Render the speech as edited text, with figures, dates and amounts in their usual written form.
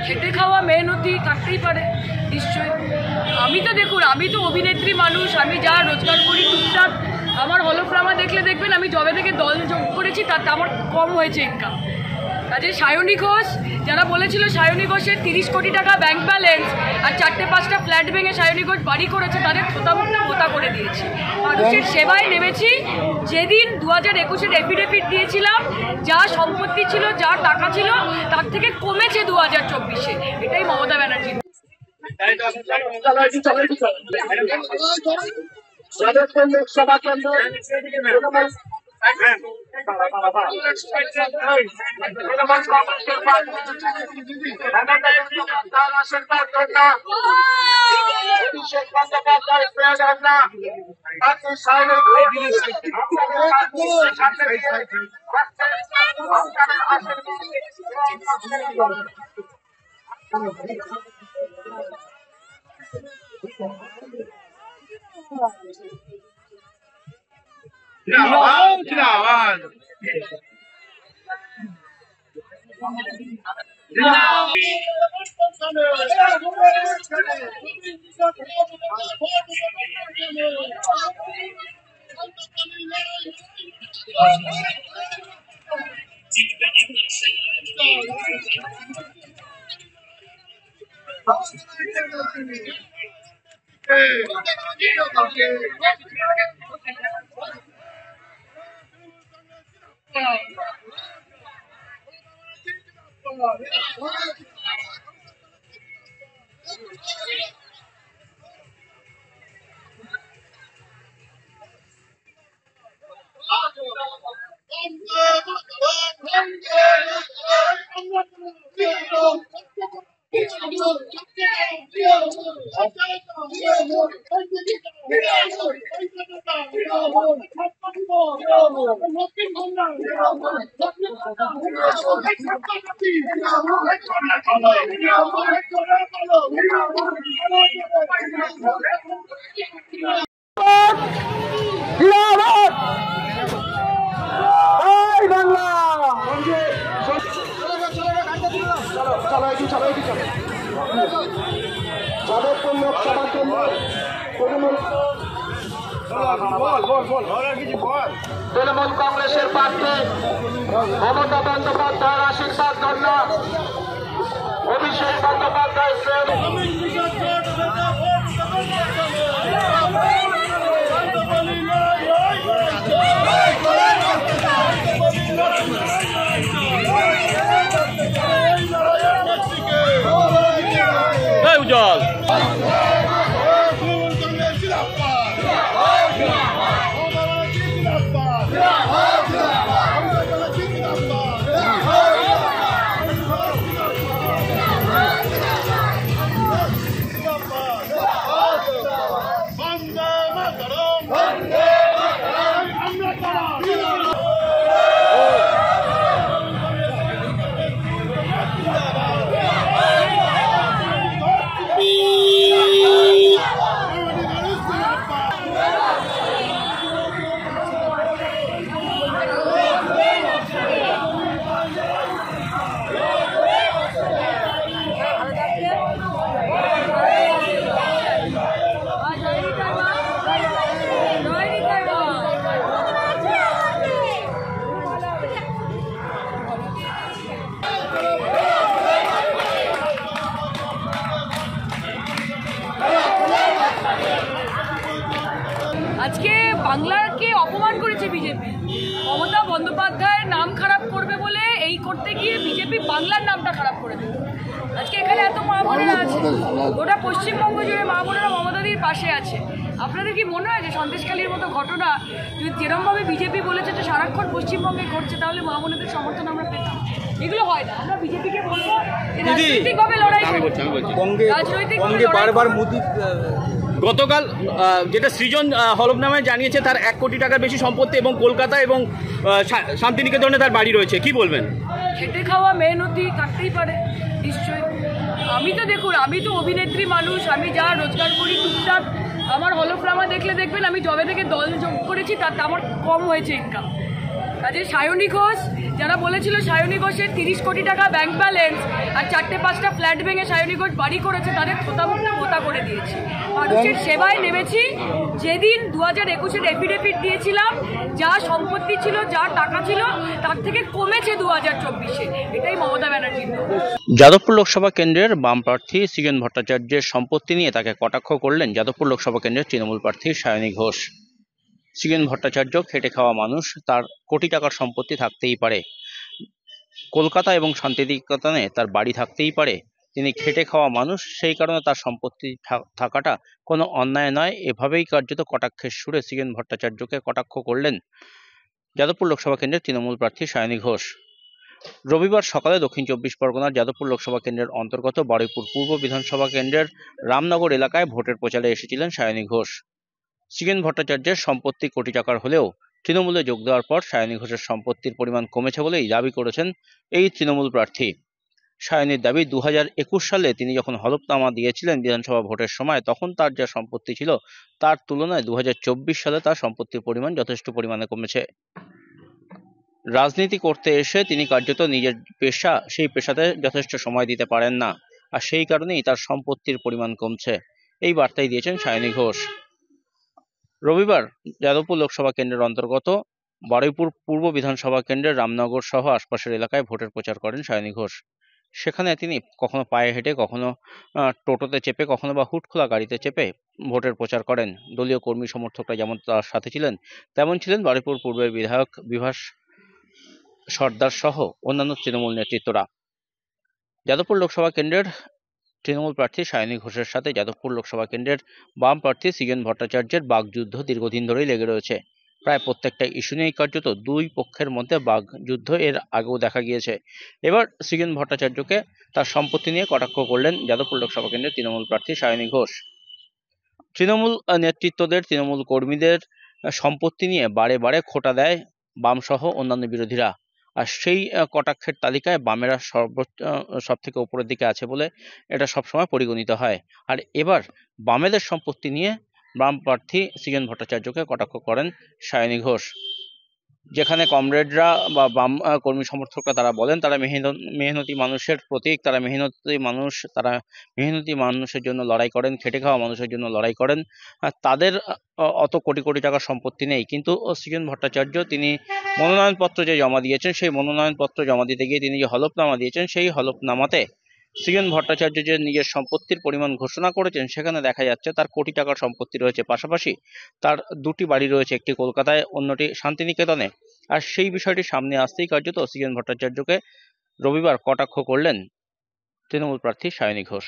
খেটে খাওয়া মেহনতি কাটতেই পারে নিশ্চয়ই। আমি তো দেখুন, আমি তো অভিনেত্রী মানুষ, আমি যা রোজগার করি টুকটাক আমার হলফনামা দেখলে দেখবেন আমি জবে থেকে দল যোগ করেছি তাতে আমার কম হয়েছে ইনকাম। কাজে সায়নী ঘোষ যারা বলেছিল সায়নী ঘোষের 30 কোটি টাকা ব্যাংক ব্যালেন্স আর 4-5টা ফ্ল্যাট ভেঙে সায়নী ঘোষ বাড়ি করেছে, তাদের থোতামুখটা পোতা করে দিয়েছি। মানুষের সেবায় নেমেছি। যেদিন 2021-এর এফিডেভিট দিয়েছিলাম যা সম্পত্তি ছিল যা টাকা ছিল তার থেকে কমেছে 2024-এ, এটাই মমতা ব্যানার্জি। লোকসভা কেন্দ্র যাদবপুর লোকসভা কেন্দ্র তৃণমূল কংগ্রেসের প্রার্থী মমতা বন্দ্যোপাধ্যায়ের আশীর্বাদ ধন্য অভিষেক বন্দ্যোপাধ্যায় উজ্জ্বল আজকে বাংলাকে অপমান করেছে বিজেপি। মমতা বন্দ্যোপাধ্যায়ের নাম খারাপ করবে বলে এই করতে গিয়ে বিজেপি বাংলার নামটা খারাপ করে দিল। আজকে এখানে এত মা বোনেরা আছে, গোটা পশ্চিমবঙ্গ জুড়ে মা বোনেরা মমতাদির পাশে আছে। আপনাদের কি মনে হয় যে সন্দেশখালীর মতো ঘটনা যদি যেরকমভাবে বিজেপি বলেছে যে সারাক্ষণ পশ্চিমবঙ্গে ঘটছে তাহলে মা বোনেদের সমর্থন আমরা পেতাম? এগুলো হয় না। আমরা বিজেপিকে বলবো রাজনৈতিকভাবে লড়াই রাজনৈতিক বারবার মোদি গতকাল যেটা সৃজন হলফনামায় জানিয়েছে তার 1 কোটি টাকার বেশি সম্পত্তি এবং কলকাতা এবং শান্তিনিকেতনে তার বাড়ি রয়েছে, কি বলবেন? খেটে খাওয়া মেহনতি কাটতেই পারে নিশ্চয়ই। আমি তো দেখুন, আমি তো অভিনেত্রী মানুষ, আমি যা রোজগার করি টুকটাক আমার হলফনামা দেখলে দেখবেন আমি জবে থেকে দল যোগ করেছি তাতে আমার কম হয়েছে ইনকাম। কাজে সায়নী ঘোষ যারা বলেছিল সায়নী ঘোষের 30 কোটি টাকা ব্যাংক ব্যালেন্স আর 4-5টা ফ্ল্যাট ভেঙে সায়নী ঘোষ বাড়ি করেছে, তাদের থোতামুখটা পোতা করে দিয়েছি। মানুষের সেবায় নেমেছি। যেদিন 2021-এর এফিডেভিট দিয়েছিলাম, যা সম্পত্তি ছিল, যা টাকা ছিল, তার থেকে কমেছে 2024-এ। এটাই মমতা ব্যানার্জির। যাদবপুর লোকসভা কেন্দ্রের বাম প্রার্থী সৃজন ভট্টাচার্যের সম্পত্তি নিয়ে তাকে কটাক্ষ করলেন যাদবপুর লোকসভা কেন্দ্রের তৃণমূল প্রার্থী সায়নী ঘোষ। সৃজন ভট্টাচার্য খেটে খাওয়া মানুষ, তার কোটি টাকার সম্পত্তি থাকতেই পারে, কলকাতা এবং শান্তিনিকেতনে তার বাড়ি থাকতেই পারে, তিনি খেটে খাওয়া মানুষ, সেই কারণে তার সম্পত্তি থাকাটা কোনো অন্যায় নয়। এভাবেই কার্যত কটাক্ষের সুরে সৃজন ভট্টাচার্যকে কটাক্ষ করলেন যাদবপুর লোকসভা কেন্দ্রের তৃণমূল প্রার্থী সায়নী ঘোষ। রবিবার সকালে দক্ষিণ 24 পরগনার যাদবপুর লোকসভা কেন্দ্রের অন্তর্গত বারুইপুর পূর্ব বিধানসভা কেন্দ্রের রামনগর এলাকায় ভোটের প্রচারে এসেছিলেন সায়নী ঘোষ। সৃজন ভট্টাচার্যের সম্পত্তি কোটি টাকার হলেও তৃণমূলে যোগ দেওয়ার পর সায়নী ঘোষের সম্পত্তির পরিমাণ কমেছে বলেই দাবি করেছেন এই তৃণমূল প্রার্থী। সায়নীর দাবি, 2021 সালে তিনি যখন হলফনামা দিয়েছিলেন বিধানসভা ভোটের সময়, তখন তার যা সম্পত্তি ছিল তার তুলনায় 2024 সালে তার সম্পত্তির পরিমাণ যথেষ্ট পরিমাণে কমেছে। রাজনীতি করতে এসে তিনি কার্যত নিজের পেশা, সেই পেশাতে যথেষ্ট সময় দিতে পারেন না, আর সেই কারণেই তার সম্পত্তির পরিমাণ কমছে, এই বার্তাই দিয়েছেন সায়নী ঘোষ। রবিবার যাদবপুর লোকসভা কেন্দ্রের অন্তর্গত বারুইপুর পূর্ব বিধানসভা কেন্দ্রের রামনগর সহ আশপাশের এলাকায় ভোটের প্রচার করেন সায়নী ঘোষ। সেখানে তিনি কখনো পায়ে হেঁটে, কখনো টোটোতে চেপে, কখনো বা হুটখোলা গাড়িতে চেপে ভোটের প্রচার করেন। দলীয় কর্মী সমর্থকরা যেমন তার সাথে ছিলেন, তেমন ছিলেন বারুইপুর পূর্বের বিধায়ক বিভাস সর্দার সহ অন্যান্য তৃণমূল নেতৃত্বরা। যাদবপুর লোকসভা কেন্দ্রের তৃণমূল প্রার্থী সায়নী ঘোষের সাথে যাদবপুর লোকসভা কেন্দ্রের বাম প্রার্থী সৃজন ভট্টাচার্যের বাকযুদ্ধ দীর্ঘদিন ধরেই লেগে রয়েছে। প্রায় প্রত্যেকটা ইস্যু নিয়েই কার্যত দুই পক্ষের মধ্যে বাকযুদ্ধ এর আগেও দেখা গিয়েছে। এবার সৃজন ভট্টাচার্যকে তার সম্পত্তি নিয়ে কটাক্ষ করলেন যাদবপুর লোকসভা কেন্দ্রের তৃণমূল প্রার্থী সায়নী ঘোষ। তৃণমূল নেতৃত্বদের, তৃণমূল কর্মীদের সম্পত্তি নিয়ে বারে বারে খোঁটা দেয় বাম সহ অন্যান্য বিরোধীরা, আর সেই কটাক্ষের তালিকায় বামেরা সব থেকে উপরের দিকে আছে বলে এটা সবসময় পরিগণিত হয়। আর এবার বামেদের সম্পত্তি নিয়ে বাম প্রার্থী সৃজন ভট্টাচার্যকে কটাক্ষ করেন সায়নী ঘোষ। যেখানে কমরেডরা বা বাম কর্মী সমর্থকরা তারা বলেন তারা মেহনতি মানুষের প্রতীক, তারা মেহনতি মানুষের জন্য লড়াই করেন, খেটে খাওয়া মানুষের জন্য লড়াই করেন, তাদের অত কোটি কোটি টাকার সম্পত্তি নেই। কিন্তু সৃজন ভট্টাচার্য তিনি মনোনয়নপত্র যে জমা দিয়েছেন, সেই মনোনয়নপত্র জমা দিতে গিয়ে তিনি যে হলফনামা দিয়েছেন, সেই হলফনামাতে সৃজন ভট্টাচার্য যে নিজের সম্পত্তির পরিমাণ ঘোষণা করেছেন, সেখানে দেখা যাচ্ছে তার কোটি টাকার সম্পত্তি রয়েছে। পাশাপাশি তার দুটি বাড়ি রয়েছে, একটি কলকাতায়, অন্যটি শান্তিনিকেতনে। আর সেই বিষয়টি সামনে আসতেই কার্যত সৃজন ভট্টাচার্যকে রবিবার কটাক্ষ করলেন তৃণমূল প্রার্থী সায়নী ঘোষ।